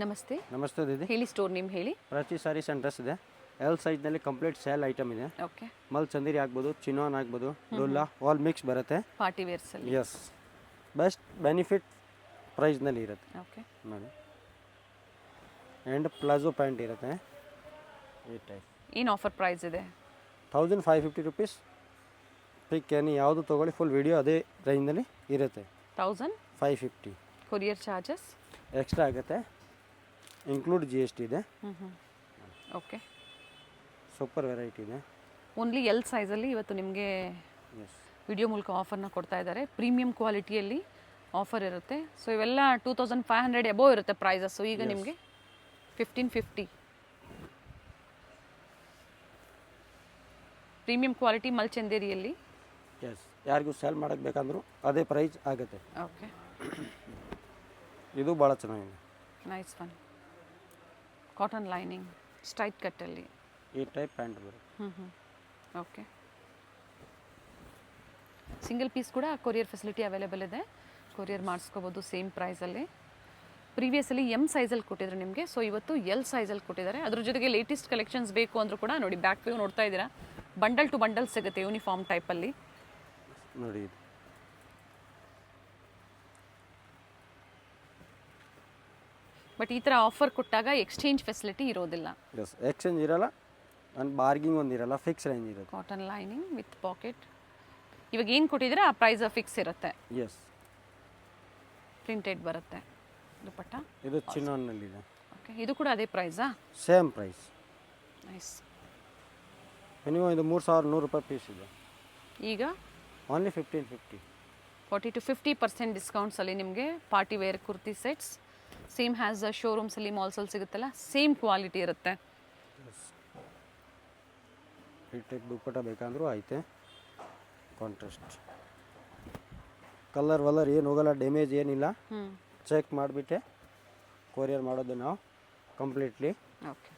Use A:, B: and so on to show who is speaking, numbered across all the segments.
A: ನಮಸ್ತೆ.
B: ನಮಸ್ತೆ ದೀದಿ.
A: ಹೇಳಿ, ಸ್ಟೋರ್ ನೇಮ್ ಹೇಳಿ.
B: ಪ್ರತಿ ಸಾರಿ ಸೆಂಟರ್ಸ್ ಇದೆ. ಎಲ್ ಸೈಜ್ನಲ್ಲಿ ಕಂಪ್ಲೀಟ್ ಸೇಲ್ ಐಟಮ್ ಇದೆ.
A: ಓಕೆ.
B: ಮಲ್ ಚಂದಿರಿ ಆಗ್ಬೋದು, ಚಿನೋನ್ ಆಗ್ಬೋದು, ಡೋಲಾ ಆಲ್ ಮಿಕ್ಸ್ ಬರುತ್ತೆ.
A: ಪಾರ್ಟಿ ವೇರ್ಸ್ ಅಲ್ಲಿ.
B: ಎಸ್, ಬೆಸ್ಟ್ ಬೆನಿಫಿಟ್ ಪ್ರೈಸ್ನಲ್ಲಿ ಇರುತ್ತೆ
A: ಓಕೆ.
B: ನೋಡಿ. ಆ್ಯಂಡ್ ಪ್ಲಾಜೋ ಪ್ಯಾಂಟ್ ಇರುತ್ತೆ ಈ ಟೈಪ್.
A: ಏನು ಆಫರ್ ಪ್ರೈಸ್ ಇದೆ?
B: 1550 ರುಪೀಸ್. ಪಿಕ್ ಎನಿ ಯಾವುದು ತೊಗೊಳ್ಳಿ, ಫುಲ್ ವಿಡಿಯೋ ಅದೇ ರೇಂಜ್ನಲ್ಲಿ ಇರುತ್ತೆ. 1550.
A: ಕೊರಿಯರ್ ಚಾರ್ಜಸ್
B: ಎಕ್ಸ್ಟ್ರಾ ಆಗುತ್ತೆ, ಇನ್ಕ್ಲೂಡ್ GST ಇದೆ.
A: ಓಕೆ.
B: ಸೂಪರ್ ವೆರೈಟಿ ಇದೆ.
A: ಓನ್ಲಿ ಎಲ್ ಸೈಜಲ್ಲಿ ಇವತ್ತು ನಿಮಗೆ
B: ಎಸ್,
A: ವಿಡಿಯೋ ಮೂಲಕ ಆಫರ್ನ ಕೊಡ್ತಾ ಇದ್ದಾರೆ. ಪ್ರೀಮಿಯಂ ಕ್ವಾಲಿಟಿಯಲ್ಲಿ ಆಫರ್ ಇರುತ್ತೆ. ಸೊ ಇವೆಲ್ಲ 2500 ಎಬೋವ್ ಇರುತ್ತೆ ಪ್ರೈಸಸ್ಸು. ಈಗ ನಿಮಗೆ 1550 ಪ್ರೀಮಿಯಂ ಕ್ವಾಲಿಟಿ ಮಲ್ಚಂದೇರಿಯಲ್ಲಿ.
B: ಎಸ್, ಯಾರಿಗೂ ಸೇಲ್ ಮಾಡೋಕ್ಕೆ ಬೇಕಂದ್ರೂ ಅದೇ ಪ್ರೈಸ್ ಆಗುತ್ತೆ.
A: ಓಕೆ.
B: ಇದು ಭಾಳ ಚೆನ್ನಾಗಿದೆ.
A: Nice one. Cotton lining straight ಕಟ್ಟಲ್ಲಿ
B: ಈ ಟೈಪ್ ಪ್ಯಾಂಟ್ ಬರುತ್ತೆ.
A: ಓಕೆ. ಸಿಂಗಲ್ ಪೀಸ್ ಕೂಡ ಕೊರಿಯರ್ ಫೆಸಿಲಿಟಿ ಅವೈಲೇಬಲ್ ಇದೆ. ಕೊರಿಯರ್ ಮಾಡಿಸ್ಕೋಬೋದು ಸೇಮ್ ಪ್ರೈಸಲ್ಲಿ. ಪ್ರೀವಿಯಸಲ್ಲಿ ಎಮ್ ಸೈಜಲ್ಲಿ ಕೊಟ್ಟಿದ್ರು ನಿಮಗೆ. ಸೊ ಇವತ್ತು ಎಲ್ ಸೈಜಲ್ಲಿ ಕೊಟ್ಟಿದ್ದಾರೆ. ಅದ್ರ ಜೊತೆಗೆ ಲೇಟೆಸ್ಟ್ ಕಲೆಕ್ಷನ್ಸ್ ಬೇಕು ಅಂದರೂ ಕೂಡ ನೋಡಿ, ಬ್ಯಾಕ್ ವ್ಯೂ ನೋಡ್ತಾ ಇದ್ದೀರಾ, ಬಂಡಲ್ ಟು ಬಂಡಲ್ ಸಿಗುತ್ತೆ ಯೂನಿಫಾರ್ಮ್ ಟೈಪಲ್ಲಿ.
B: ನೋಡಿ ಇದು
A: ಬಟ್ ಈ ಥರ ಆಫರ್ ಕೊಟ್ಟಾಗ ಎಕ್ಸ್ಚೇಂಜ್ ಫೆಸಿಲಿಟಿ ಇರೋದಿಲ್ಲ.
B: ಎಸ್, ಎಕ್ಸ್ಚೇಂಜ್ ಇರಲ್ಲ, ಆ್ಯಂಡ್ ಬಾರ್ಗಿಂಗ್ ಒಂದಿರಲ್ಲ, ಫಿಕ್ಸ್ ರೇಂಜ್ ಇರುತ್ತೆ.
A: Cotton lining with pocket. ಇವಾಗ ಏನು ಕೊಟ್ಟಿದ್ರೆ ಆ ಪ್ರೈಸ್ ಫಿಕ್ಸ್ ಇರುತ್ತೆ.
B: ಎಸ್,
A: ಪ್ರಿಂಟೆಡ್ ಬರುತ್ತೆ ದುಪಟ್ಟ.
B: ಇದು ಚಿನ್ನೋನ್ನಲ್ಲಿದೆ.
A: ಓಕೆ. ಇದು ಕೂಡ ಅದೇ ಪ್ರೈಸಾ?
B: Same price.
A: ನೈಸ್.
B: ಮಿನಿಮಮ್ ಇದು 3100 ರೂಪಾಯಿ ಪೀಸ್ ಇದೆ.
A: ಈಗ
B: ಓನ್ಲಿ 1550.
A: 40 to 50% ಡಿಸ್ಕೌಂಟ್ಸಲ್ಲಿ ನಿಮಗೆ party wear kurti sets same as ಶೋರೂಮ್ಸಲ್ಲಿ ಮಾಲ್ಸಲ್ಲಿ ಸಿಗುತ್ತಲ್ಲ, ಸೇಮ್ ಕ್ವಾಲಿಟಿ ಇರುತ್ತೆ.
B: ಈ ಟೈಪ್ ದುಪ್ಪಟ್ಟ ಬೇಕಂದ್ರೂ ಐತೆ. ಕಾಂಟ್ರಾಸ್ಟ್ ಕಲರ್ ವಲರ್ ಏನು ಹೋಗಲ್ಲ, ಡ್ಯಾಮೇಜ್ ಏನಿಲ್ಲ. ಚೆಕ್ ಮಾಡಿಬಿಟ್ಟೆ ಕೊರಿಯರ್ ಮಾಡೋದು ನಾವು ಕಂಪ್ಲೀಟ್ಲಿ.
A: ಓಕೆ.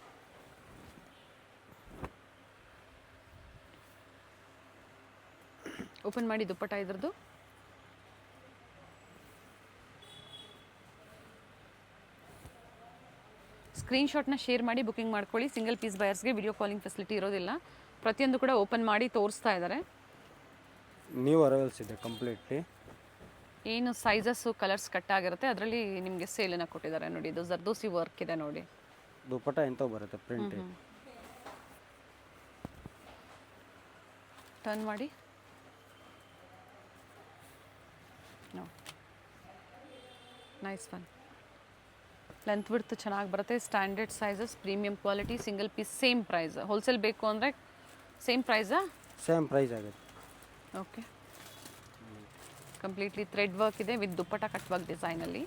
A: ಓಪನ್ ಮಾಡಿ ದುಪ್ಪಟ್ಟ ಇದ್ರದ್ದು. ಸ್ಕ್ರೀನ್ಶಾಟ್ನ ಶೇರ್ ಮಾಡಿ ಬುಕಿಂಗ್ ಮಾಡ್ಕೊಳ್ಳಿ. ಸಿಂಗಲ್ ಪೀಸ್ ಬಯರ್ಸ್ಗೆ ವಿಡಿಯೋ ಕಾಲಿಂಗ್ ಫೆಸಿಲಿಟಿ ಇರೋದಿಲ್ಲ. ಪ್ರತಿಯೊಂದು ಕೂಡ ಓಪನ್ ಮಾಡಿ ತೋರಿಸ್ತಾ ಇದ್ದಾರೆ.
B: ನ್ಯೂ ಅರೈವಲ್ಸ್ ಇದೆ ಕಂಪ್ಲೀಟ್ಲಿ.
A: ಏನು ಸೈಜಸ್ಸು ಕಲರ್ಸ್ ಕಟ್ ಆಗಿರುತ್ತೆ ಅದರಲ್ಲಿ ನಿಮಗೆ ಸೇಲನ್ನು ಕೊಟ್ಟಿದ್ದಾರೆ ನೋಡಿ. ಇದು ಜರ್ದೋಸಿ ವರ್ಕ್ ಇದೆ ನೋಡಿ.
B: ದುಪ್ಪಟ್ಟ ಎಂತ ಬರುತ್ತೆ ಪ್ರಿಂಟ್.
A: ಟರ್ನ್ ಮಾಡಿ. Nice one. ಲೆಂತ್ ಬಿಡ್ತು ಚೆನ್ನಾಗಿ ಬರುತ್ತೆ. Standard sizes, premium quality, single piece same price. Wholesale ಬೇಕು ಅಂದರೆ ಸೇಮ್ ಪ್ರೈಸಾ?
B: ಸೇಮ್ ಪ್ರೈಸ್ ಆಗುತ್ತೆ.
A: ಓಕೆ. ಕಂಪ್ಲೀಟ್ಲಿ ಥ್ರೆಡ್ ವರ್ಕ್ ಇದೆ ವಿತ್ ದುಪ್ಪಟ್ಟ ಕಟ್ ವರ್ಕ್ ಡಿಸೈನಲ್ಲಿ.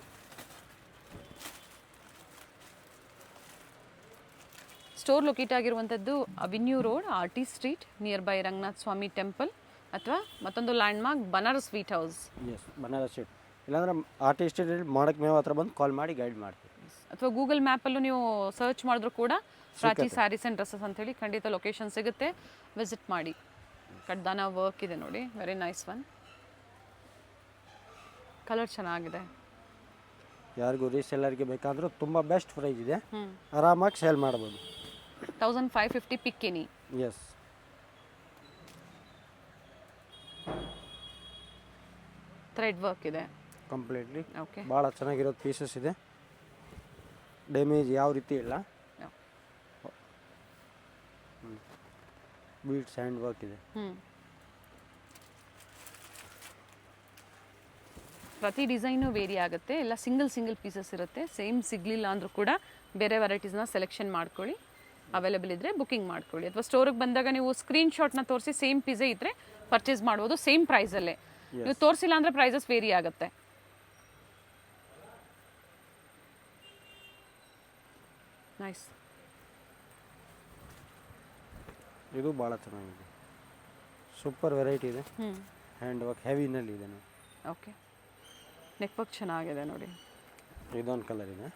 A: ಸ್ಟೋರ್ ಲೊಕೇಟ್ ಆಗಿರುವಂಥದ್ದು avenue road, RT street, nearby Ranganatha Swamy temple, ಅಥವಾ ಮತ್ತೊಂದು landmark Banaras sweet house.
B: Yes, Banaras sweet. ಇಲ್ಲಾಂದ್ರೆ RT ಸ್ಟ್ರೀಟ್ ಮಾಡಕ್ ಮೇವ್ ಹತ್ರ ಬಂದು ಕಾಲ್ ಮಾಡಿ ಗೈಡ್ ಮಾಡ್ತೀವಿ.
A: ಅಥವಾ ಗೂಗಲ್ ಮ್ಯಾಪಲ್ಲೂ ನೀವು ಸರ್ಚ್ ಮಾಡಿದ್ರು ಕೂಡ ಪ್ರಾಚಿ ಸ್ಯಾರೀಸ್ ಆ್ಯಂಡ್ ಡ್ರೆಸ್ಸಸ್ ಅಂತೇಳಿ ಖಂಡಿತ ಲೊಕೇಶನ್ ಸಿಗುತ್ತೆ. ವಿಸಿಟ್ ಮಾಡಿ. ಕಡ್ದಾನ ವರ್ಕ್ ಇದೆ ನೋಡಿ, ವೆರಿ ನೈಸ್ ಒನ್. ಕಲರ್ ಚೆನ್ನಾಗಿದೆ.
B: ಯಾರಿಗೂ ರೀಸೆಲ್ಲರ್ಗೆ ಬೇಕಾದರೂ ತುಂಬ ಬೆಸ್ಟ್ ಪ್ರೈಸ್ ಇದೆ, ಆರಾಮಾಗಿ ಸೇಲ್ ಮಾಡ್ಬೋದು.
A: 1550 pick any.
B: Yes,
A: thread work ಇದೆ
B: ಕಂಪ್ಲೀಟ್ಲಿ.
A: ಓಕೆ.
B: ಭಾಳ ಚೆನ್ನಾಗಿರೋದು ಪೀಸಸ್ ಇದೆ, ಡ್ಯಾಮೇಜ್ ಯಾವ ರೀತಿ ಇಲ್ಲ. ಬೀಡ್ಸ್ ಹ್ಯಾಂಡ್ ವರ್ಕ್ ಇದೆ.
A: ಪ್ರತಿ ಡಿಸೈನು ವೇರಿ ಆಗುತ್ತೆ. ಎಲ್ಲ ಸಿಂಗಲ್ ಪೀಸಸ್ ಇರುತ್ತೆ. ಸೇಮ್ ಸಿಗಲಿಲ್ಲ ಅಂದರೂ ಕೂಡ ಬೇರೆ ವೆರೈಟೀಸ್ನ ಸೆಲೆಕ್ಷನ್ ಮಾಡ್ಕೊಳ್ಳಿ. ಅವೈಲೇಬಲ್ ಇದ್ದರೆ ಬುಕಿಂಗ್ ಮಾಡ್ಕೊಳ್ಳಿ. ಅಥವಾ ಸ್ಟೋರಿಗೆ ಬಂದಾಗ ನೀವು ಸ್ಕ್ರೀನ್ಶಾಟ್ನ ತೋರಿಸಿ ಸೇಮ್ ಪೀಸೇ ಇದ್ದರೆ ಪರ್ಚೇಸ್ ಮಾಡ್ಬೋದು ಸೇಮ್ ಪ್ರೈಸಲ್ಲೇ. ನೀವು ತೋರಿಸಿಲ್ಲ ಅಂದರೆ ಪ್ರೈಸಸ್ ವೇರಿ ಆಗುತ್ತೆ. ನೈಸ್.
B: ಇದು ಭಾಳ ಚೆನ್ನಾಗಿದೆ, ಸೂಪರ್ ವೆರೈಟಿ ಇದೆ. ಹ್ಯಾಂಡ್ ವರ್ಕ್ ಹೆವಿನಲ್ಲಿ ಇದೆ ನೋಡಿ.
A: ಓಕೆ. ನೆಕ್ ವರ್ಕ್ ಚೆನ್ನಾಗಿದೆ ನೋಡಿ.
B: ಇದೊಂದು ಕಲರ್ ಇದೆ,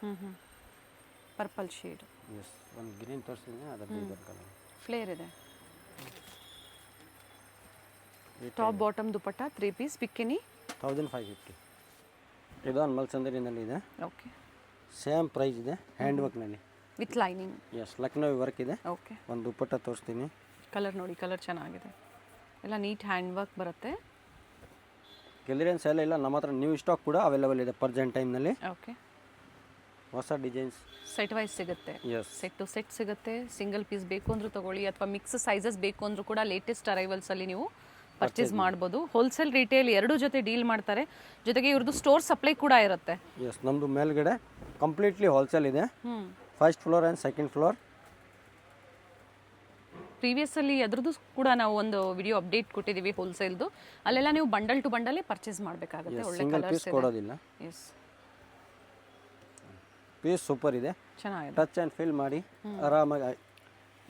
A: ಪರ್ಪಲ್ ಶೇಡ್.
B: ಎಸ್, ಒಂದು ಗ್ರೀನ್ ತೋರಿಸಿದ್ದೀನಿ, ಅದರಲ್ಲಿ ಇದೊಂದು ಕಲರ್
A: ಫ್ಲೇರ್ ಇದೆ. ಟಾಪ್ ಬಾಟಮ್ ದುಪಟ್ಟ 3 ಪೀಸ್ ಪಿಕ್ಕಿನಿ
B: 1550. ಇದು ಅನ್ಮಲ್ ಚಂದರಿನಲ್ಲಿ ಇದೆ.
A: ಓಕೆ.
B: ಸೇಮ್ ಪ್ರೈಸ್ ಇದೆ, ಹ್ಯಾಂಡ್ ವರ್ಕ್ನಲ್ಲಿ.
A: With lining.
B: Yes, Lucknowi work ಇದೆ.
A: ಓಕೆ.
B: ಒಂದು ದುಪ್ಪಟ್ಟ ತೋರಿಸ್ತೀನಿ.
A: ಕಲರ್ ನೋಡಿ, ಕಲರ್ ಚೆನ್ನಾಗಿದೆ, ಎಲ್ಲ ನೀಟ್ ಹ್ಯಾಂಡ್ ವರ್ಕ್ ಬರುತ್ತೆ.
B: ಕ್ಲಿಯರೆನ್ಸ್ ಎಲ್ಲ ಇಲ್ಲ, ನಮ್ಮ ಹತ್ರ ನ್ಯೂ ಸ್ಟಾಕ್ ಕೂಡ ಅವೈಲೇಬಲ್ ಇದೆ ಪ್ರೆಸೆಂಟ್ ಟೈಮ್ನಲ್ಲಿ.
A: ಓಕೆ.
B: ಹೊಸ ಡಿಸೈನ್ಸ್
A: ಸೆಟ್ ವೈಸ್ ಸಿಗುತ್ತೆ.
B: ಎಸ್,
A: ಸೆಟ್ ಟು ಸೆಟ್ ಸಿಗುತ್ತೆ. ಸಿಂಗಲ್ ಪೀಸ್ ಬೇಕು ಅಂದ್ರೂ ತೊಗೊಳ್ಳಿ, ಅಥವಾ ಮಿಕ್ಸ್ ಸೈಜಸ್ ಬೇಕು ಅಂದರೂ ಕೂಡ ಲೇಟೆಸ್ಟ್ ಅರೈವಲ್ಸಲ್ಲಿ ನೀವು ಪರ್ಚೇಸ್ ಮಾಡ್ಬೋದು. ಹೋಲ್ಸೇಲ್ ರಿಟೇಲ್ ಎರಡೂ ಜೊತೆ ಡೀಲ್ ಮಾಡ್ತಾರೆ, ಜೊತೆಗೆ ಇವ್ರದ್ದು ಸ್ಟೋರ್ ಸಪ್ಲೈ ಕೂಡ ಇರುತ್ತೆ.
B: ಎಸ್, ನಮ್ಮದು ಮೇಲ್ಗಡೆ ಕಂಪ್ಲೀಟ್ಲಿ ಹೋಲ್ಸೇಲ್ ಇದೆ. First floor and second floor.
A: ಪ್ರೀವಿಯಸ್ಸಲ್ಲಿ ಅದ್ರದ್ದು ಕೂಡ ನಾವು ಒಂದು ವಿಡಿಯೋ ಅಪ್ಡೇಟ್ ಕೊಟ್ಟಿದ್ದೀವಿ ಹೋಲ್ಸೇಲ್ದು. ಅಲ್ಲೆಲ್ಲ ನೀವು ಬಂಡಲ್ ಟು ಬಂಡಲೇ ಪರ್ಚೇಸ್ ಮಾಡಬೇಕಾಗುತ್ತೆ. ಒಳ್ಳೆ
B: ಸಿಂಗಲ್
A: ಕಲರ್ಸ್
B: ಪೀಸ್ ಕೊಡೋದಿಲ್ಲ.
A: ಎಸ್,
B: ಪೀಸ್ ಸೂಪರ್ ಇದೆ.
A: ಚೆನ್ನಾಗಿದೆ.
B: ಟಚ್ ಆ್ಯಂಡ್ ಫೀಲ್ ಮಾಡಿ ಆರಾಮಾಗಿ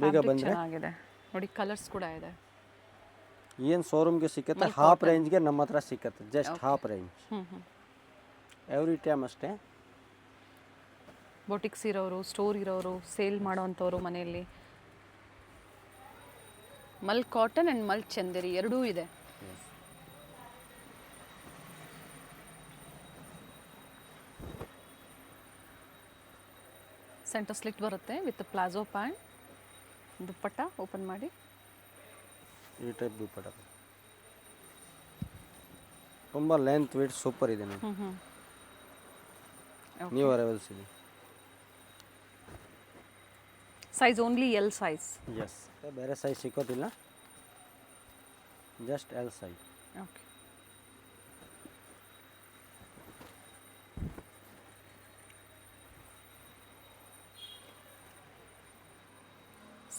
B: ಬೇಗ ಬಂದರೆ.
A: ಚೆನ್ನಾಗಿದೆ ನೋಡಿ, ಕಲರ್ಸ್ ಕೂಡ ಇದೆ.
B: ಏನು ಶೋರೂಮ್ಗೆ ಸಿಕ್ಕತ್ತೆ ಹಾಫ್ ರೇಂಜ್ಗೆ ನಮ್ಮ ಹತ್ರ ಸಿಕ್ಕತ್ತೆ. Just half range. Every time ಅಷ್ಟೇ.
A: ಬೊಟಿಕ್ಸ್ ಇರೋರು, ಸ್ಟೋರ್ ಇರೋರು, ಸೇಲ್ ಮಾಡೋವಂಥವ್ರು ಮನೆಯಲ್ಲಿ ಮಲ್ ಕಾಟನ್ ಆ್ಯಂಡ್ ಮಲ್ ಚಂದೇರಿ ಎರಡೂ ಇದೆ. ಸೆಂಟರ್ ಸ್ಲಿಟ್ ಬರುತ್ತೆ with palazzo pant. Dupatta open ಮಾಡಿ,
B: ಈ ಟೈಪ್ ದುಪ್ಪಟ್ಟ ತುಂಬ ಲೆಂತ್ ವೇಟ್ ಸೂಪರ್ ಇದೆ ನೋಡಿ. ನ್ಯೂ ಅರೈವಲ್ಸ್ ಇದೆ.
A: Size only L size.
B: Yes, ಬೇರೆ ಸೈಜ್ ಸಿಕ್ಕೋದಿಲ್ಲ, just L size.
A: Okay.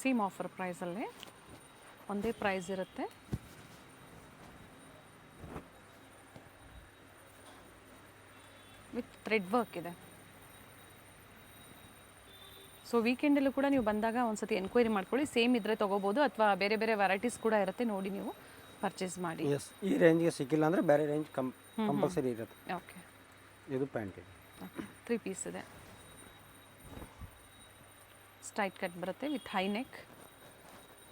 A: Same offer ಪ್ರೈಸಲ್ಲೇ ಒಂದೇ ಪ್ರೈಸ್ ಇರುತ್ತೆ. ವಿತ್ ಥ್ರೆಡ್ ವರ್ಕ್ ಇದೆ. ಸೊ ವೀಕೆಂಡಲ್ಲೂ ಕೂಡ ನೀವು ಬಂದಾಗ ಒಂದ್ಸತಿ ಎನ್ಕ್ವೈರಿ ಮಾಡ್ಕೊಳ್ಳಿ. ಸೇಮ್ ಇದ್ರೆ ತೊಗೋಬೋದು, ಅಥವಾ ಬೇರೆ ಬೇರೆ ವೆರೈಟೀಸ್ ಕೂಡ ಇರುತ್ತೆ, ನೋಡಿ ನೀವು ಪರ್ಚೇಸ್ ಮಾಡಿ.
B: ಎಸ್, ಈ ರೇಂಜ್ಗೆ ಸಿಕ್ಕಿಲ್ಲ ಅಂದರೆ ಬೇರೆ ರೇಂಜ್ ಕಂಪಲ್ಸರಿ ಇರುತ್ತೆ.
A: ಓಕೆ.
B: ಇದು ಪ್ಯಾಂಟ್ ಇದೆ.
A: ಓಕೆ, 3 ಪೀಸ್ ಇದೆ. ಸ್ಟ್ರೈಟ್ ಕಟ್ ಬರುತ್ತೆ with high neck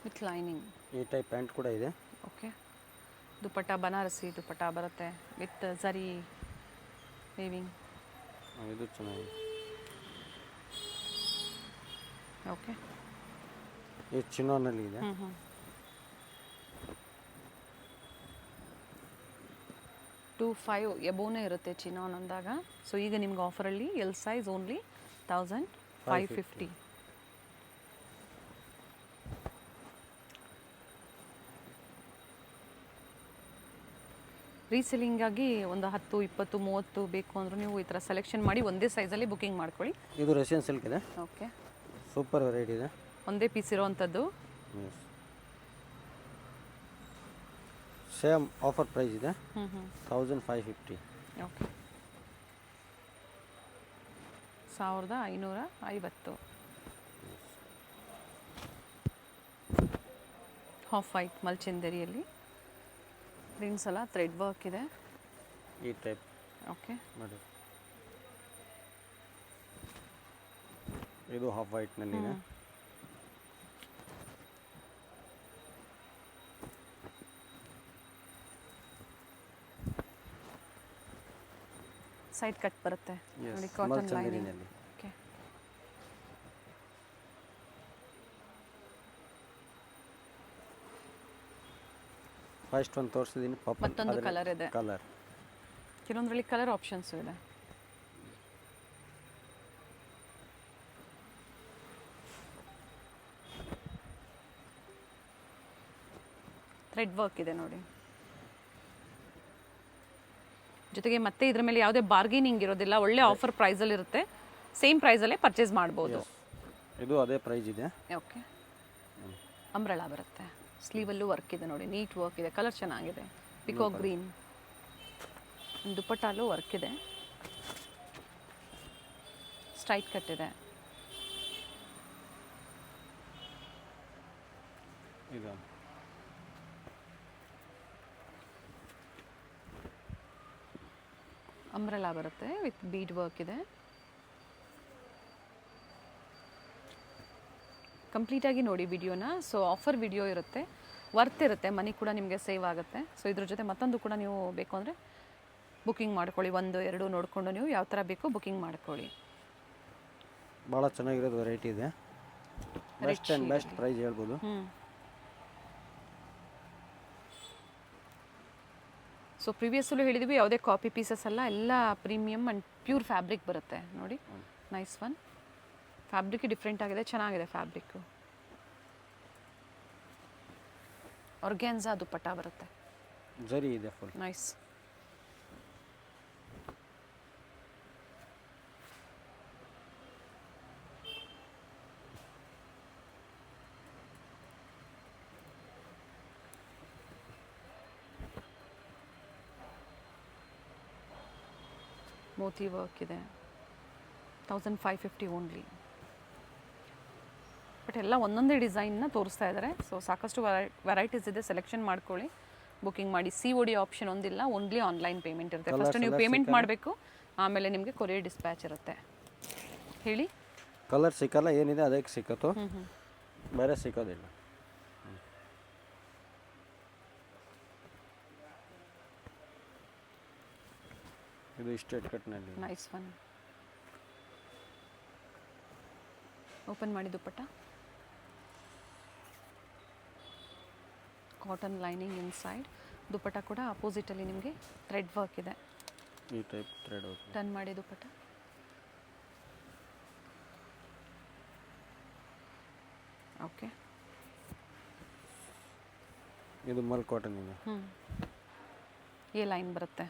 A: with lining.
B: ಈ ಟೈಪ್ ಪ್ಯಾಂಟ್ ಕೂಡ ಇದೆ.
A: ಓಕೆ. ದುಪ್ಪಟ್ಟ ಬನಾರಸಿ ದುಪ್ಪಟ್ಟ ಬರುತ್ತೆ ವಿತ್ ಝರಿ ವೇವಿಂಗ್.
B: ಇದು ಚೆನ್ನಾಗಿದೆ.
A: ಓಕೆ.
B: ಇದು ಚಿನ್ನೋನಲ್ಲಿ ಇದೆ.
A: 25 ಎಬೋನೇ ಇರುತ್ತೆ ಚಿನ್ನೋನ್ ಅಂದಾಗ. ಸೊ ಈಗ ನಿಮ್ಗೆ ಆಫರಲ್ಲಿ ಎಲ್ ಸೈಜ್ ಓನ್ಲಿ 1550. ರೀಸೆಲ್ಲಿಂಗಾಗಿ ಒಂದು 10, 20, 30 ಬೇಕು ಅಂದರೂ ನೀವು ಈ ಥರ ಸೆಲೆಕ್ಷನ್ ಮಾಡಿ ಒಂದೇ ಸೈಜಲ್ಲಿ ಬುಕಿಂಗ್ ಮಾಡ್ಕೊಳ್ಳಿ.
B: ಇದು ರಷ್ಯನ್ ಸಿಲ್ಕ್ ಇದೆ.
A: ಓಕೆ.
B: ಸೂಪರ್ ವೆರೈಟಿ ಇದೆ.
A: ಒಂದೇ ಪೀಸ್ ಇರೋವಂಥದ್ದು.
B: ಎಸ್, ಸೇಮ್ ಆಫರ್ ಪ್ರೈಸ್ ಇದೆ. 1550.
A: ಓಕೆ. 1550. ಹಾಫ್ ವೈಟ್ ಮಲ್ಚಂದೇರಿಯಲ್ಲಿ ಪ್ರಿಂಟ್ಸ್ ಎಲ್ಲ ಥ್ರೆಡ್ ವರ್ಕ್ ಇದೆ.
B: ಈ ಟೈಪ್.
A: ಓಕೆ.
B: ನೋಡಿ, ಇದು ಹಾಫ್ ವೈಟ್ನಲ್ಲಿ ಇದೆ.
A: ಸೈಡ್ ಕಟ್ ಬರುತ್ತೆ ನೋಡಿ, ಕಾಟನ್ ಲೈನಿಂಗ್. ಓಕೆ.
B: ಫಸ್ಟ್ ಒಂದು ತೋರಿಸಿದ್ದೀನಿ.
A: ಮತ್ತೊಂದು ಕಲರ್ ಇದೆ.
B: ಕಲರ್
A: ಕೆಲವೊಂದರಲ್ಲಿ ಕಲರ್ ಆಪ್ಷನ್ಸ್ ಇದೆ. ಥ್ರೆಡ್ ವರ್ಕ್ ಇದೆ ನೋಡಿ. ಜೊತೆಗೆ ಮತ್ತೆ ಇದ್ರ ಮೇಲೆ ಯಾವುದೇ ಬಾರ್ಗೇನಿಂಗ್ ಇರೋದಿಲ್ಲ, ಒಳ್ಳೆ ಆಫರ್ ಪ್ರೈಸಲ್ಲಿ ಇರುತ್ತೆ. ಸೇಮ್ ಪ್ರೈಸಲ್ಲೇ ಪರ್ಚೇಸ್ ಮಾಡ್ಬೋದು.
B: ಇದು ಅದೇ ಪ್ರೈಸ್ ಇದೆ.
A: ಓಕೆ. ಅಂಬ್ರೆಲಾ ಬರುತ್ತೆ. ಸ್ಲೀವಲ್ಲೂ ವರ್ಕ್ ಇದೆ ನೋಡಿ, ನೀಟ್ ವರ್ಕ್ ಇದೆ, ಕಲರ್ ಚೆನ್ನಾಗಿದೆ. ಪಿಕೋ ಗ್ರೀನ್. ದುಪ್ಪಟ್ಟಲ್ಲೂ ವರ್ಕ್ ಇದೆ, ಸ್ಟ್ರೈಟ್ ಕಟ್ ಇದೆ.
B: ಇದು
A: ಅಂಬ್ರೆಲಾ ಬರುತ್ತೆ ವಿತ್ ಬೀಡ್ ವರ್ಕ್ ಇದೆ. ಕಂಪ್ಲೀಟಾಗಿ ನೋಡಿ ವಿಡಿಯೋನ. ಸೊ ಆಫರ್ ವಿಡಿಯೋ ಇರುತ್ತೆ, ವರ್ತ್ ಇರುತ್ತೆ, ಮನಿ ಕೂಡ ನಿಮಗೆ ಸೇವ್ ಆಗುತ್ತೆ. ಸೊ ಇದ್ರ ಜೊತೆ ಮತ್ತೊಂದು ಕೂಡ ನೀವು ಬೇಕು ಅಂದರೆ ಬುಕ್ಕಿಂಗ್ ಮಾಡ್ಕೊಳ್ಳಿ. 1, 2 ನೋಡಿಕೊಂಡು ನೀವು ಯಾವ ಥರ ಬೇಕೋ ಬುಕ್ಕಿಂಗ್ ಮಾಡ್ಕೊಳ್ಳಿ.
B: ಭಾಳ ಚೆನ್ನಾಗಿರೋದು ವೆರೈಟಿ ಇದೆ. ಬೆಸ್ಟ್ ಆ್ಯಂಡ್ ಬೆಸ್ಟ್ ಪ್ರೈಸ್ ಹೇಳ್ಬೋದು.
A: ಸೊ ಪ್ರಿವಿಯಸ್ಸಲ್ಲೂ ಹೇಳಿದ್ವಿ ಯಾವುದೇ ಕಾಪಿ ಪೀಸಸ್ ಅಲ್ಲ, ಎಲ್ಲ ಪ್ರೀಮಿಯಮ್ ಆ್ಯಂಡ್ ಪ್ಯೂರ್ ಫ್ಯಾಬ್ರಿಕ್ ಬರುತ್ತೆ ನೋಡಿ. Nice one. ಫ್ಯಾಬ್ರಿಕ್ ಡಿಫ್ರೆಂಟ್ ಆಗಿದೆ, ಚೆನ್ನಾಗಿದೆ ಫ್ಯಾಬ್ರಿಕ್ಕು. ಆರ್ಗ್ಯಾನ್ಸಾ ದುಪ್ಪಟ್ಟ ಬರುತ್ತೆ.
B: ಜರಿ ಇದೆ ಫುಲ್.
A: ನೈಸ್. ಮೋತಿ ವರ್ಕ್ ಇದೆ. 1550 ಓನ್ಲಿ. ಬಟ್ ಎಲ್ಲ ಒಂದೊಂದೇ ಡಿಸೈನ್ನ ತೋರಿಸ್ತಾ ಇದ್ದಾರೆ. ಸೊ ಸಾಕಷ್ಟು ವೆರೈಟೀಸ್ ಇದೆ, ಸೆಲೆಕ್ಷನ್ ಮಾಡ್ಕೊಳ್ಳಿ, ಬುಕಿಂಗ್ ಮಾಡಿ. COD ಆಪ್ಷನ್ ಒಂದಿಲ್ಲ, ಓನ್ಲಿ ಆನ್ಲೈನ್ ಪೇಮೆಂಟ್ ಇರುತ್ತೆ. ಫಸ್ಟ್ ನೀವು ಪೇಮೆಂಟ್ ಮಾಡಬೇಕು, ಆಮೇಲೆ ನಿಮಗೆ ಕೊರಿಯರ್ ಡಿಸ್ಪ್ಯಾಚ್ ಇರುತ್ತೆ. ಹೇಳಿ.
B: ಕಲರ್ ಸಿಕ್ಕಲ್ಲ, ಏನಿದೆ ಅದಕ್ಕೆ ಸಿಕ್ಕತ್ತು, ಬೇರೆ ಸಿಕ್ಕೋದಿಲ್ಲ. ಇದು ಸ್ಟ್ರೇಟ್ ಕಟ್ನಲ್ಲಿ.
A: Nice one. ಓಪನ್ ಮಾಡಿ dupatta. Cotton lining inside. Dupatta ಕೂಡ ಅಪೋಸಿಟಲ್ಲಿ ನಿಮಗೆ ಥ್ರೆಡ್ ವರ್ಕ್ ಇದೆ.
B: ಈ ಟೈಪ್ ಥ್ರೆಡ್ ವರ್ಕ್.
A: ಟರ್ನ್ ಮಾಡಿ ದುಪ್ಪಟ್ಟ. ಓಕೆ.
B: ಇದು ಮಲ್ ಕಾಟನ್ ಇದೆ.
A: ಈ ಲೈನ್ ಬರುತ್ತೆ.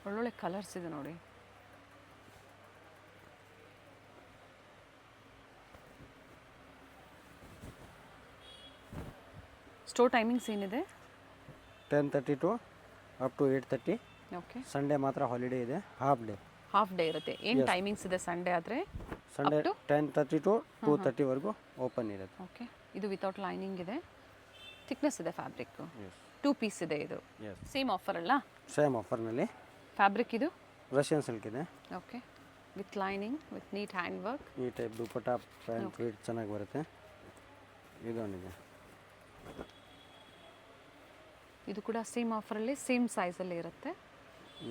A: ಒಳ್ಳೊಳ್ಳೆ ಕಲರ್ಸ್ ಇದೆ ನೋಡಿ. ಸ್ಟೋರ್ ಟೈಮಿಂಗ್ಸ್ ಏನಿದೆ?
B: 10:30 to up to 8:30.
A: Okay.
B: Sunday ಮಾತ್ರ ಹಾಲಿಡೇ ಇದೆ, ಹಾಫ್ ಡೇ
A: ಇರುತ್ತೆ. ಏನು ಟೈಮಿಂಗ್ಸ್ ಇದೆ ಸಂಡೇ ಆದರೆ?
B: ಸಂಡೇ 10:30 to 2:30 ವರೆಗೂ ಓಪನ್ ಇರುತ್ತೆ.
A: ಓಕೆ. ಇದು ವಿತೌಟ್ ಲೈನಿಂಗ್ ಇದೆ, ಥಿಕ್ನೆಸ್ ಇದೆ ಫ್ಯಾಬ್ರಿಕ್. 2 ಪೀಸ್ ಇದೆ ಇದು. ಸೇಮ್ ಆಫರ್ ಅಲ್ಲ?
B: ಸೇಮ್ ಆಫರ್ನಲ್ಲಿ.
A: ಫ್ಯಾಬ್ರಿಕ್ ಇದು
B: ರಷ್ಯನ್ ಸಿಲ್ಕ್ ಇದೆ.
A: Okay. With lining, with neat hand work.
B: ಈ ಟೈಪ್ ದುಪ್ಪಟ್ಟ ಪ್ಯಾಂಟ್ ಫೀಟ್ ಚೆನ್ನಾಗಿ ಬರುತ್ತೆ. ಇದೊಂದಿದೆ.
A: ಇದು ಕೂಡ ಸೇಮ್ ಆಫರಲ್ಲಿ, ಸೇಮ್ ಸೈಜಲ್ಲಿ ಇರುತ್ತೆ.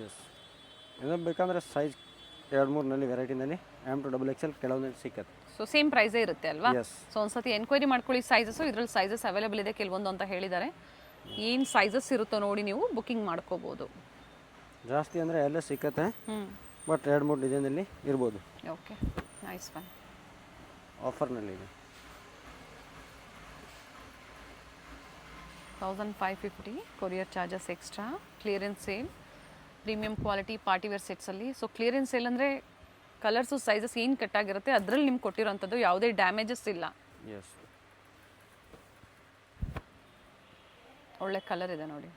B: ಎಸ್. ಇದು ಬೇಕಂದರೆ ಸೈಜ್ 2-3ನಲ್ಲಿ ವೆರೈಟಿನಲ್ಲಿ M to XXL ಕೆಲವೊಂದು ಸಿಕ್ಕತ್ತೆ.
A: ಸೊ ಸೇಮ್ ಪ್ರೈಸೇ ಇರುತ್ತೆ ಅಲ್ವಾ?
B: ಎಸ್.
A: ಸೊ ಒಂದ್ಸತಿ ಎನ್ಕ್ವೈರಿ ಮಾಡ್ಕೊಳ್ಳಿ ಸೈಜಸ್ಸು. ಇದರಲ್ಲಿ ಸೈಜಸ್ ಅವೈಲೇಬಲ್ ಇದೆ ಕೆಲವೊಂದು ಅಂತ ಹೇಳಿದ್ದಾರೆ. ಏನು ಸೈಜಸ್ ಇರುತ್ತೋ ನೋಡಿ ನೀವು ಬುಕ್ಕಿಂಗ್ ಮಾಡ್ಕೋಬೋದು.
B: ಜಾಸ್ತಿ ಅಂದರೆ ಎಲ್ಲ ಸಿಕ್ಕತ್ತೆ, ಬಟ್ 2-3 ಡಿಸೈನಲ್ಲಿ ಇರ್ಬೋದು.
A: ಓಕೆ. Nice one.
B: ಆಫರ್ನಲ್ಲಿ ಇದೆ.
A: 1550 courier charges extra. Clearance sale, premium quality party wear ಸೆಟ್ಸಲ್ಲಿ. ಸೊ ಕ್ಲಿಯರೆನ್ಸ್ ಸೇಲ್ ಅಂದರೆ ಕಲರ್ಸು ಸೈಜಸ್ ಏನು ಕಟ್ಟಾಗಿರುತ್ತೆ ಅದರಲ್ಲಿ ನಿಮ್ಗೆ ಕೊಟ್ಟಿರೋಂಥದ್ದು, ಯಾವುದೇ ಡ್ಯಾಮೇಜಸ್ ಇಲ್ಲ.
B: ಎಸ್.
A: ಒಳ್ಳೆ ಕಲರ್ ಇದೆ ನೋಡಿ.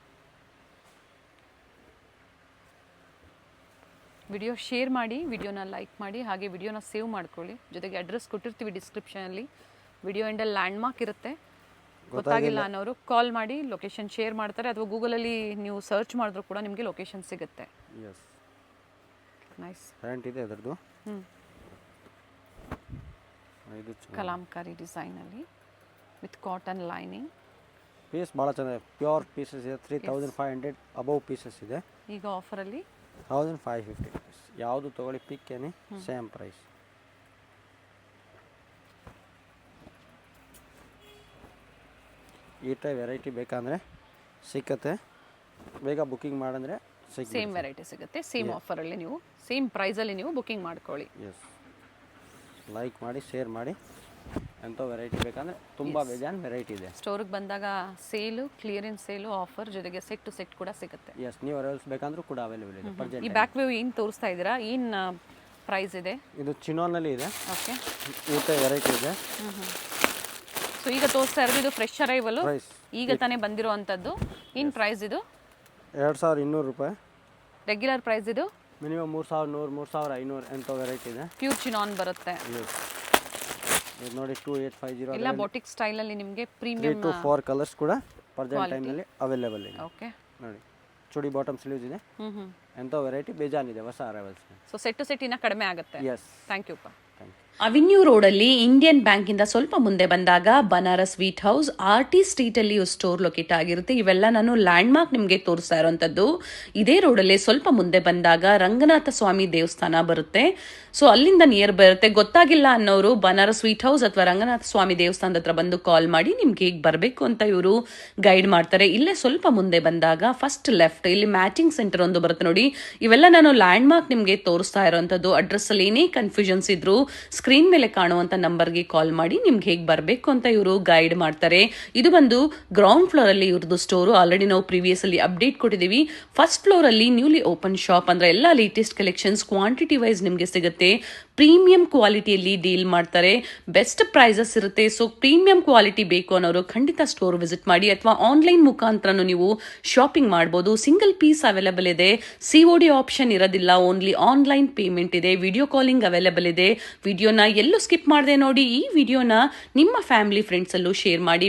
A: ವಿಡಿಯೋ ಶೇರ್ ಮಾಡಿ, ವಿಡಿಯೋನ ಲೈಕ್ ಮಾಡಿ, ಹಾಗೆ ವಿಡಿಯೋನ ಸೇವ್ ಮಾಡ್ಕೊಳ್ಳಿ. ಜೊತೆಗೆ ಅಡ್ರೆಸ್ ಕೊಟ್ಟಿರ್ತೀವಿ ಡಿಸ್ಕ್ರಿಪ್ಷನಲ್ಲಿ. ವಿಡಿಯೋ ಎಂಡಲ್ಲಿ ಲ್ಯಾಂಡ್ ಮಾರ್ಕ್ ಇರುತ್ತೆ. ಗೊತ್ತಾಗಿಲ್ಲ ಅನ್ನೋರು ಕಾಲ್ ಮಾಡಿ ಲೊಕೇಶನ್ ಶೇರ್ ಮಾಡ್ತಾರೆ, ಅಥವಾ ಗೂಗಲಲ್ಲಿ ನೀವು ಸರ್ಚ್ ಮಾಡಿದ್ರು ಕೂಡ ನಿಮಗೆ ಲೊಕೇಶನ್ ಸಿಗುತ್ತೆ.
B: ಎಸ್.
A: ನೈಸ್.
B: ಪ್ಯಾಂಟ್ ಇದೆ ಅದರದ್ದು. ಇದು
A: kalamkari ಡಿಸೈನಲ್ಲಿ with cotton lining.
B: Piece ಭಾಳ ಚೆನ್ನಾಗಿದೆ, ಪ್ಯೂರ್ ಪೀಸಸ್ ಇದೆ. 3500 ಅಬೌವ್ ಪೀಸಸ್ ಇದೆ.
A: ಈಗ ಆಫರಲ್ಲಿ
B: 1550 rupees. ಯಾವುದು ತೊಗೊಳ್ಳಿ ಪಿಕ್ ಏನಿ ಸೇಮ್ ಪ್ರೈಸ್. ಈ ಟೈಪ್ ವೆರೈಟಿ ಬೇಕಂದರೆ ಸಿಕ್ಕತ್ತೆ, ಬೇಗ ಬುಕ್ಕಿಂಗ್ ಮಾಡಂದರೆ
A: ಸೇಮ್ ವೆರೈಟಿ ಸಿಗುತ್ತೆ. ಸೇಮ್ ಆಫರಲ್ಲಿ ನೀವು ಸೇಮ್ ಪ್ರೈಸಲ್ಲಿ ನೀವು ಬುಕ್ಕಿಂಗ್ ಮಾಡ್ಕೊಳ್ಳಿ.
B: ಎಸ್. ಲೈಕ್ ಮಾಡಿ, ಶೇರ್ ಮಾಡಿ. ಎಂಥ ವೆರೈಟಿ ಬೇಕಂದರೆ ತುಂಬ ಬೇಜಾನ್ ವೆರೈಟಿ ಇದೆ.
A: ಸ್ಟೋರಿಗೆ ಬಂದಾಗ ಸೇಲು, ಕ್ಲಿಯರೆನ್ಸ್ ಸೇಲು, ಆಫರ್ ಜೊತೆಗೆ ಸೆಟ್ ಟು ಸೆಟ್ ಕೂಡ ಸಿಗುತ್ತೆ.
B: ಎಸ್. ನೀವು ಅರೈವಲ್ಸ್ ಬೇಕಂದ್ರೂ ಕೂಡ ಅವೈಲೇಬಲ್ ಇದೆ. ಪ್ರೆಸೆಂಟ್
A: ಈ ಬ್ಯಾಕ್ ವ್ಯೂ ಏನು ತೋರಿಸ್ತಾ ಇದ್ದೀರಾ, ಏನು ಪ್ರೈಸ್ ಇದೆ?
B: ಇದು ಚಿನೋನಲ್ಲಿ ಇದೆ.
A: ಓಕೆ.
B: ಈ ಟೈಪ್ ವೆರೈಟಿ ಇದೆ.
A: ಸೊ ಈಗ ತೋರಿಸ್ತಾ ಇರೋದು ಇದು ಫ್ರೆಶ್ ಅರೈವಲು,
B: ಪ್ರೈಸ್
A: ಈಗ ತಾನೇ ಬಂದಿರೋ ಅಂಥದ್ದು. ಏನು ಪ್ರೈಸ್ ಇದು?
B: 2200 ರೂಪಾಯಿ.
A: ರೆಗ್ಯುಲರ್ ಪ್ರೈಸ್ ಇದು
B: ಮಿನಿಮಮ್ 3100, 3500 ಎಂಥ ವೆರೈಟಿ ಇದೆ.
A: ಪ್ಯೂರ್ ಚಿನಾನ್ ಬರುತ್ತೆ.
B: ಇದು ನೋಡಿ 2850.
A: ಎಲ್ಲ ಬೋಟಿಕ್ ಸ್ಟೈಲಲ್ಲಿ ನಿಮಗೆ ಪ್ರೀಮಿಯಂ
B: 3 to 4 ಕಲರ್ಸ್ ಕೂಡ ಪ್ರೆಸೆಂಟ್ ಟೈಮ್ನಲ್ಲಿ ಅವೈಲೇಬಲ್ ಇದೆ.
A: ಓಕೆ.
B: ನೋಡಿ ಚೂಡಿ ಬಾಟಮ್ ಸ್ಲೀವ್ಸ್ ಇದೆ. ಎಂಥ ವೆರೈಟಿ ಬೇಜಾನಿದೆ ಹೊಸ arrivals.
A: So set to set ಇನ್ನೂ ಕಡಿಮೆ ಆಗುತ್ತೆ.
B: Yes.
A: Thank you.
B: Thank you.
A: Avenue ರೋಡಲ್ಲಿ ಇಂಡಿಯನ್ ಬ್ಯಾಂಕಿಂದ ಸ್ವಲ್ಪ ಮುಂದೆ ಬಂದಾಗ ಬನಾರಸ್ ಸ್ವೀಟ್ ಹೌಸ್ RT ಸ್ಟ್ರೀಟಲ್ಲಿ ಸ್ಟೋರ್ ಲೊಕೇಟ್ ಆಗಿರುತ್ತೆ. ಇವೆಲ್ಲ ನಾನು ಲ್ಯಾಂಡ್ ಮಾರ್ಕ್ ನಿಮಗೆ ತೋರಿಸ್ತಾ ಇರೋಂಥದ್ದು. ಇದೇ ರೋಡಲ್ಲಿ ಸ್ವಲ್ಪ ಮುಂದೆ ಬಂದಾಗ ರಂಗನಾಥ ಸ್ವಾಮಿ ದೇವಸ್ಥಾನ ಬರುತ್ತೆ. ಸೊ ಅಲ್ಲಿಂದ ನಿಯರ್ ಬರುತ್ತೆ. ಗೊತ್ತಾಗಿಲ್ಲ ಅನ್ನೋರು ಬನಾರಸ್ ಸ್ವೀಟ್ ಹೌಸ್ ಅಥವಾ ರಂಗನಾಥ ಸ್ವಾಮಿ ದೇವಸ್ಥಾನದ ಹತ್ರ ಬಂದು ಕಾಲ್ ಮಾಡಿ ನಿಮ್ಗೆ ಹೇಗೆ ಬರಬೇಕು ಅಂತ ಇವರು ಗೈಡ್ ಮಾಡ್ತಾರೆ. ಇಲ್ಲೇ ಸ್ವಲ್ಪ ಮುಂದೆ ಬಂದಾಗ ಫಸ್ಟ್ ಲೆಫ್ಟ್ ಇಲ್ಲಿ ಮ್ಯಾಚಿಂಗ್ ಸೆಂಟರ್ ಒಂದು ಬರುತ್ತೆ ನೋಡಿ. ಇವೆಲ್ಲ ನಾನು ಲ್ಯಾಂಡ್ ಮಾರ್ಕ್ ನಿಮಗೆ ತೋರಿಸ್ತಾ ಇರೋಂಥದ್ದು. ಅಡ್ರೆಸ್ ಅಲ್ಲಿ ಏನೇ ಕನ್ಫ್ಯೂಷನ್ಸ್ ಇದ್ರು ಸ್ಕ್ರೀನ್ ಮೇಲೆ ಕಾಣುವಂತ ನಂಬರ್ಗೆ ಕಾಲ್ ಮಾಡಿ ನಿಮ್ಗೆ ಹೇಗೆ ಬರಬೇಕು ಅಂತ ಇವರು ಗೈಡ್ ಮಾಡ್ತಾರೆ. ಇದು ಬಂದು ಗ್ರೌಂಡ್ ಫ್ಲೋರ್ ಅಲ್ಲಿ ಇವ್ರದ್ದು ಸ್ಟೋರು. ಆಲ್ರೆಡಿ ನಾವು ಪ್ರೀವಿಯಸ್ ಅಲ್ಲಿ ಅಪ್ಡೇಟ್ ಕೊಟ್ಟಿದ್ದೀವಿ. ಫಸ್ಟ್ ಫ್ಲೋರ್ ಅಲ್ಲಿ ನ್ಯೂಲಿ ಓಪನ್ ಶಾಪ್ ಅಂದ್ರೆ ಎಲ್ಲ ಲೇಟೆಸ್ಟ್ ಕಲೆಕ್ಷನ್ಸ್ ಕ್ವಾಂಟಿಟಿ ವೈಸ್ ನಿಮಗೆ ಸಿಗುತ್ತೆ. ಪ್ರೀಮಿಯಂ ಕ್ವಾಲಿಟಿಯಲ್ಲಿ ಡೀಲ್ ಮಾಡ್ತಾರೆ. ಬೆಸ್ಟ್ ಪ್ರೈಸಸ್ ಇರುತ್ತೆ. ಸೊ ಪ್ರೀಮಿಯಂ ಕ್ವಾಲಿಟಿ ಬೇಕು ಅನ್ನೋರು ಖಂಡಿತ ಸ್ಟೋರ್ ವಿಸಿಟ್ ಮಾಡಿ ಅಥವಾ ಆನ್ಲೈನ್ ಮುಖಾಂತರನು ನೀವು ಶಾಪಿಂಗ್ ಮಾಡಬಹುದು. ಸಿಂಗಲ್ ಪೀಸ್ ಅವೈಲೇಬಲ್ ಇದೆ. COD ಆಪ್ಷನ್ ಇರೋದಿಲ್ಲ. ಓನ್ಲಿ ಆನ್ಲೈನ್ ಪೇಮೆಂಟ್ ಇದೆ. ವಿಡಿಯೋ ಕಾಲಿಂಗ್ ಅವೈಲೇಬಲ್ ಇದೆ. ವಿಡಿಯೋನ ಎಲ್ಲೂ ಸ್ಕಿಪ್ ಮಾಡದೆ ನೋಡಿ. ಈ ವಿಡಿಯೋನ ನಿಮ್ಮ ಫ್ಯಾಮಿಲಿ ಫ್ರೆಂಡ್ಸ್ ಅಲ್ಲೂ ಶೇರ್ ಮಾಡಿ.